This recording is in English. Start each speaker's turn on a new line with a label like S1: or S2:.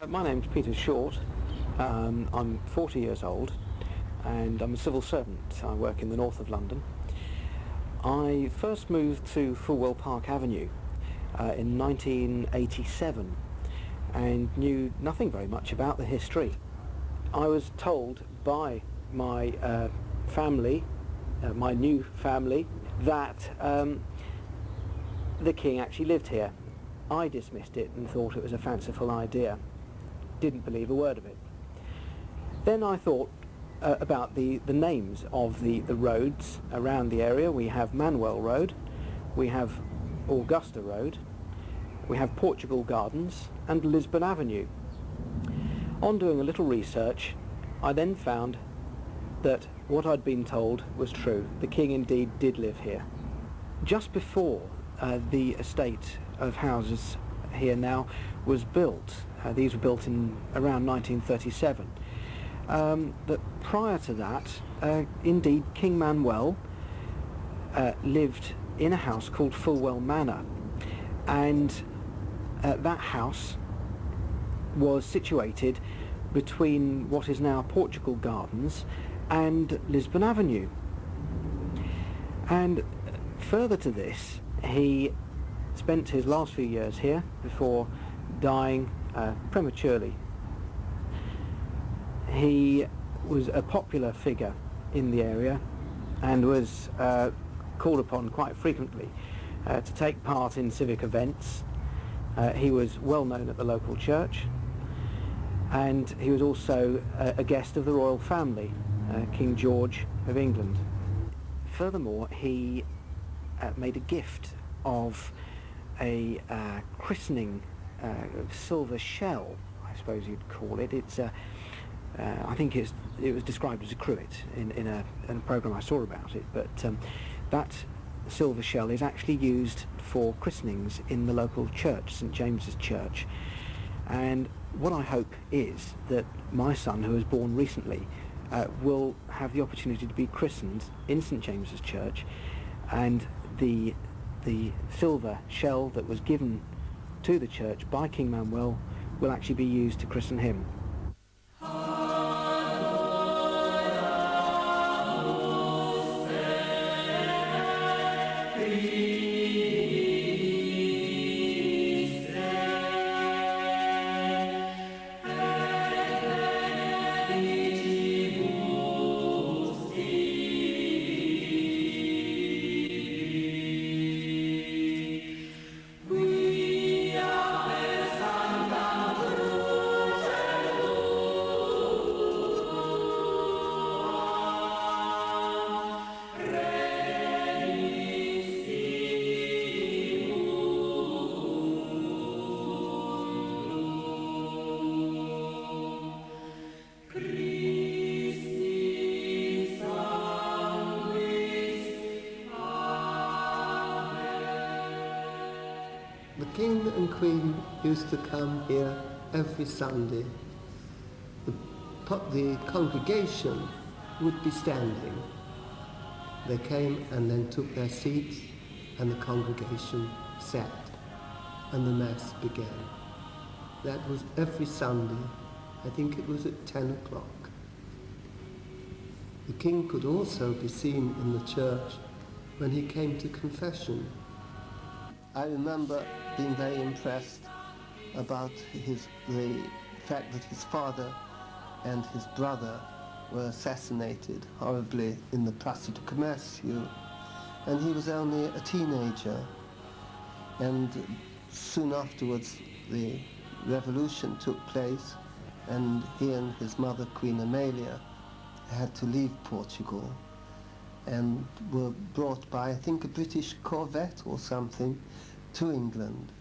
S1: My name's Peter Short. I'm 40 years old and I'm a civil servant. I work in the north of London. I first moved to FULWELL Park Avenue in 1987 and knew nothing very much about the history. I was told by my family, my new family, that the King actually lived here. I dismissed it and thought it was a fanciful idea. Didn't believe a word of it. Then I thought about the names of the roads around the area. We have Manuel Road, we have Augusta Road, we have Portugal Gardens and Lisbon Avenue. On doing a little research, I then found that what I'd been told was true. The King indeed did live here. Just before the estate of houses here now was built, these were built in around 1937, but prior to that, indeed, King Manuel lived in a house called FULWELL Manor, and that house was situated between what is now Portugal Gardens and Lisbon Avenue. And further to this, he spent his last few years here before dying prematurely. He was a popular figure in the area and was called upon quite frequently to take part in civic events. He was well known at the local church, and he was also a guest of the royal family, King George of England. Furthermore, he made a gift of a christening silver shell, I suppose you'd call it. It's I think it was described as a cruet in a programme I saw about it, but that silver shell is actually used for christenings in the local church, St James's Church. And what I hope is that my son, who was born recently, will have the opportunity to be christened in St James's Church, and the silver shell that was given to the church by King Manuel will actually be used to christen him.
S2: The King and Queen used to come here every Sunday. The congregation would be standing. They came and then took their seats, and the congregation sat, and the Mass began. That was every Sunday. I think it was at 10 o'clock. The King could also be seen in the church when he came to confession. I remember being very impressed about the fact that his father and his brother were assassinated horribly in the Place du COMEÇOU, and he was only a teenager. And soon afterwards the revolution took place, and he and his mother, Queen Amelia, had to leave Portugal and were brought by, I think, a British corvette or something to England.